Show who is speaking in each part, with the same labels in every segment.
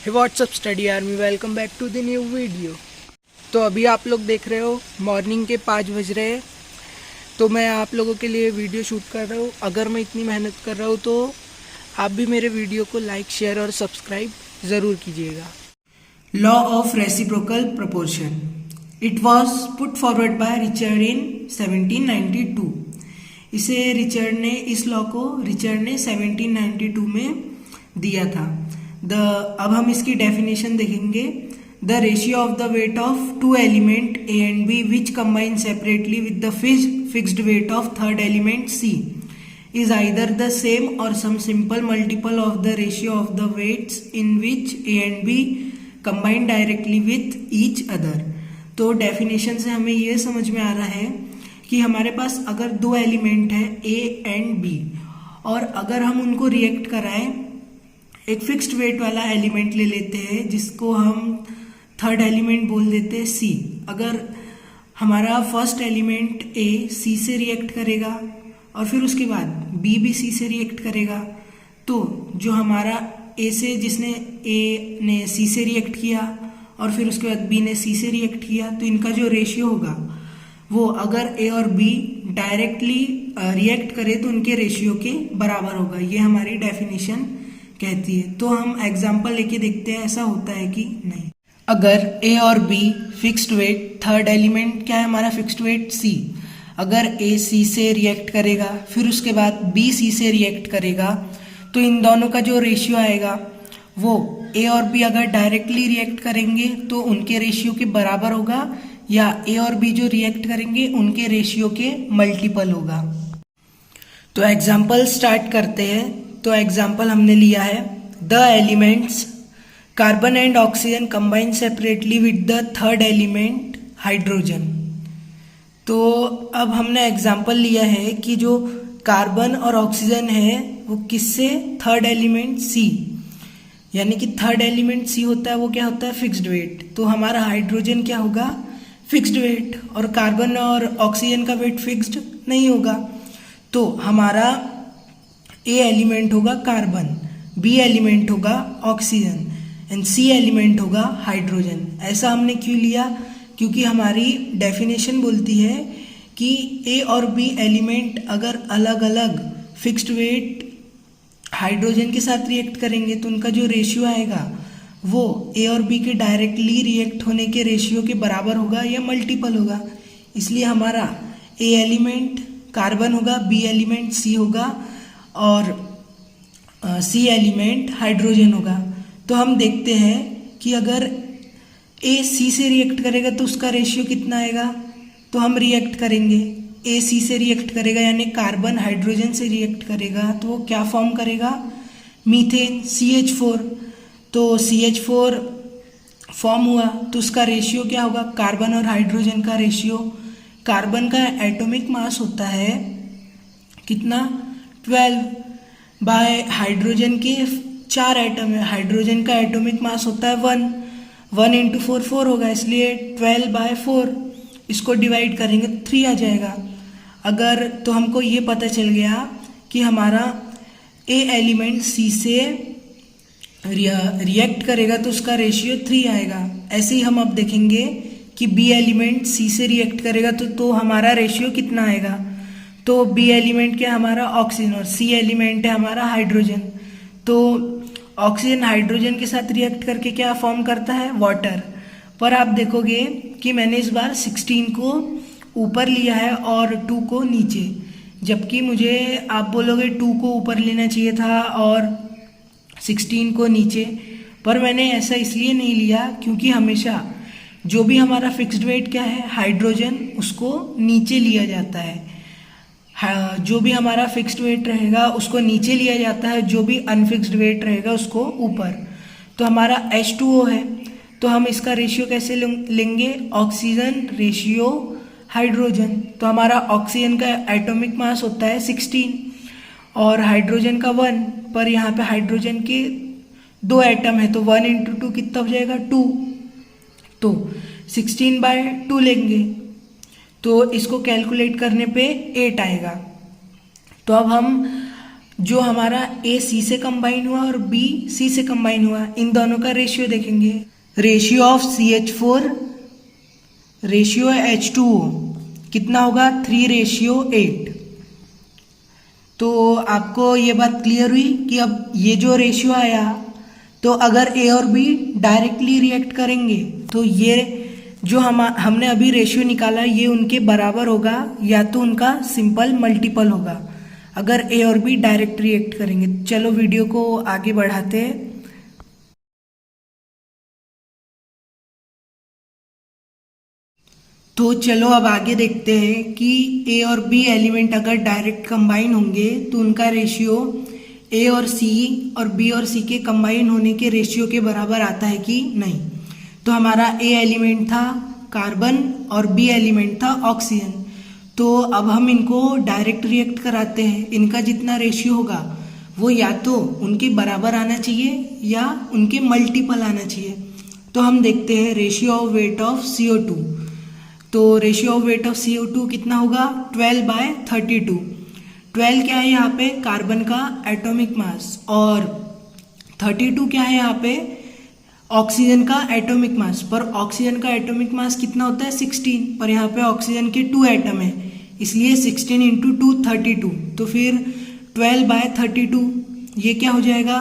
Speaker 1: Hey what's up study army, welcome back to the new video. तो अभी आप लोग देख रहे हो मॉर्निंग के 5 बज रहे हैं। तो मैं आप लोगों के लिए वीडियो शूट कर रहा हूँ। अगर मैं इतनी मेहनत कर रहा हूँ तो आप भी मेरे वीडियो को लाइक, शेयर और सब्सक्राइब ज़रूर कीजिएगा। Law of reciprocal proportion, it was put forward by Richard in 1792। इस लॉ को रिचर्ड ने 1792 में दिया था। अब हम इसकी डेफिनेशन देखेंगे। The ratio of the weight of two element A and B which combine separately with the fixed weight of third element C is either the same or some simple multiple of the ratio of the weights in which A and B combine directly with each other। तो definition से हमें ये समझ में आ रहा है कि हमारे पास अगर दो एलिमेंट है A एंड B और अगर हम उनको रिएक्ट कराएं, एक फिक्स्ड वेट वाला एलिमेंट ले लेते हैं जिसको हम थर्ड एलिमेंट बोल देते हैं C। अगर हमारा फर्स्ट एलिमेंट A C से रिएक्ट करेगा और फिर उसके बाद B भी C से रिएक्ट करेगा, तो जो हमारा A से जिसने A ने C से रिएक्ट किया और फिर उसके बाद B ने C से रिएक्ट किया, तो इनका जो रेशियो होगा वो अगर A और B डायरेक्टली रिएक्ट करे तो उनके रेशियो के बराबर होगा। ये हमारी डेफिनेशन कहती है। तो हम एग्जाम्पल लेके देखते हैं ऐसा होता है कि नहीं। अगर A और B fixed weight, third element क्या है हमारा फिक्स्ड वेट C, अगर A C से रिएक्ट करेगा फिर उसके बाद B C से रिएक्ट करेगा, तो इन दोनों का जो रेशियो आएगा वो A और B अगर डायरेक्टली रिएक्ट करेंगे तो उनके रेशियो के बराबर होगा, या A और B जो रिएक्ट करेंगे उनके रेशियो के मल्टीपल होगा। तो एग्जाम्पल स्टार्ट करते हैं। तो एग्जाम्पल हमने लिया है, the elements carbon and oxygen combine separately with the third element hydrogen. तो अब हमने एग्जाम्पल लिया है कि जो कार्बन और ऑक्सीजन है वो किससे, थर्ड एलिमेंट C, यानी कि थर्ड एलिमेंट C होता है वो क्या होता है फिक्स्ड वेट। तो हमारा हाइड्रोजन क्या होगा फिक्स्ड वेट, और कार्बन और ऑक्सीजन का वेट फिक्स्ड नहीं होगा। तो हमारा A एलिमेंट होगा कार्बन, B एलिमेंट होगा ऑक्सीजन एंड C एलिमेंट होगा हाइड्रोजन। ऐसा हमने क्यों लिया, क्योंकि हमारी डेफिनेशन बोलती है कि A और B एलिमेंट अगर अलग अलग फिक्स्ड वेट हाइड्रोजन के साथ रिएक्ट करेंगे तो उनका जो रेशियो आएगा वो A और B के डायरेक्टली रिएक्ट होने के रेशियो के बराबर होगा या मल्टीपल होगा। इसलिए हमारा A एलिमेंट कार्बन होगा, B एलिमेंट C होगा और C एलिमेंट हाइड्रोजन होगा। तो हम देखते हैं कि अगर A C से रिएक्ट करेगा तो उसका रेशियो कितना आएगा। तो हम रिएक्ट करेंगे, A C से रिएक्ट करेगा यानी कार्बन हाइड्रोजन से रिएक्ट करेगा तो वो क्या फॉर्म करेगा, मीथेन CH4। तो CH4 फॉर्म हुआ तो उसका रेशियो क्या होगा, कार्बन और हाइड्रोजन का रेशियो। कार्बन का एटॉमिक मास होता है कितना 12, बाय हाइड्रोजन के 4 एटम है, हाइड्रोजन का एटॉमिक मास होता है 1 इंटू 4 4 होगा, इसलिए 12/4। इसको डिवाइड करेंगे 3 आ जाएगा। अगर तो हमको ये पता चल गया कि हमारा A एलिमेंट C से रिएक्ट करेगा तो उसका रेशियो 3 आएगा। ऐसे ही हम अब देखेंगे कि B एलिमेंट C से रिएक्ट करेगा तो हमारा रेशियो कितना आएगा। तो B एलिमेंट क्या हमारा ऑक्सीजन और C एलिमेंट है हमारा हाइड्रोजन। तो ऑक्सीजन हाइड्रोजन के साथ रिएक्ट करके क्या फॉर्म करता है, वाटर। पर आप देखोगे कि मैंने इस बार 16 को ऊपर लिया है और 2 को नीचे, जबकि मुझे आप बोलोगे 2 को ऊपर लेना चाहिए था और 16 को नीचे। पर मैंने ऐसा इसलिए नहीं लिया क्योंकि हमेशा जो भी हमारा फिक्स्ड वेट क्या है हाइड्रोजन, उसको नीचे लिया जाता है। जो भी हमारा फिक्स्ड वेट रहेगा उसको नीचे लिया जाता है, जो भी अनफिक्स्ड वेट रहेगा उसको ऊपर। तो हमारा H2O है तो हम इसका रेशियो कैसे लेंगे, ऑक्सीजन रेशियो हाइड्रोजन। तो हमारा ऑक्सीजन का एटॉमिक मास होता है 16 और हाइड्रोजन का 1, पर यहाँ पे हाइड्रोजन के 2 एटम है तो 1 इंटू 2 कितना हो जाएगा 2। तो 16/2 लेंगे तो इसको कैलकुलेट करने पे 8 आएगा। तो अब हम जो हमारा ए सी से कंबाइन हुआ और बी सी से कंबाइन हुआ, इन दोनों का रेशियो देखेंगे। Ratio of CH4 ratio H2O कितना होगा 3:8। तो आपको ये बात क्लियर हुई कि अब ये जो रेशियो आया, तो अगर ए और बी डायरेक्टली रिएक्ट करेंगे तो ये जो हमने अभी रेशियो निकाला ये उनके बराबर होगा या तो उनका सिंपल मल्टीपल होगा अगर ए और बी डायरेक्ट रिएक्ट करेंगे। चलो वीडियो को आगे बढ़ाते हैं। तो चलो अब आगे देखते हैं कि ए और बी एलिमेंट अगर डायरेक्ट कंबाइन होंगे तो उनका रेशियो ए और सी और बी और सी के कंबाइन होने के रेशियो के बराबर आता है कि नहीं। तो हमारा ए एलिमेंट था कार्बन और बी एलिमेंट था ऑक्सीजन। तो अब हम इनको डायरेक्ट रिएक्ट कराते हैं, इनका जितना रेशियो होगा वो या तो उनके बराबर आना चाहिए या उनके मल्टीपल आना चाहिए। तो हम देखते हैं ratio of weight of CO2। तो ratio of weight of CO2 कितना होगा 12/32। 12 क्या है यहाँ पे कार्बन का एटॉमिक मास और 32 क्या है यहाँ पे ऑक्सीजन का एटॉमिक मास। पर ऑक्सीजन का एटॉमिक मास कितना होता है 16, पर यहाँ पे ऑक्सीजन के 2 एटम है इसलिए 16 × 2 32। तो फिर 12/32 ये क्या हो जाएगा,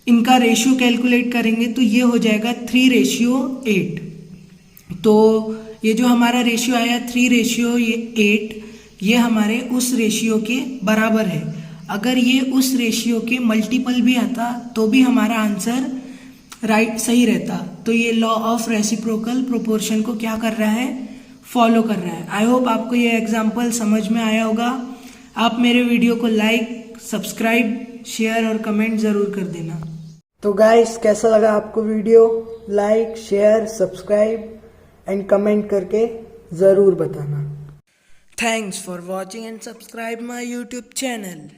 Speaker 1: इनका रेशियो कैलकुलेट करेंगे तो ये हो जाएगा 3:8। तो ये जो हमारा रेशियो आया 3:8 ये हमारे उस रेशियो के बराबर है। अगर ये उस रेशियो के मल्टीपल भी आता तो भी हमारा आंसर राइट सही रहता। तो ये लॉ ऑफ रेसिप्रोकल प्रोपोर्शन को क्या कर रहा है फॉलो कर रहा है। आई होप आपको ये एग्जाम्पल समझ में आया होगा। आप मेरे वीडियो को लाइक सब्सक्राइब शेयर और कमेंट ज़रूर कर देना। तो गाइस कैसा लगा आपको video, like share subscribe and comment करके ज़रूर बताना। Thanks for watching and subscribe my YouTube channel.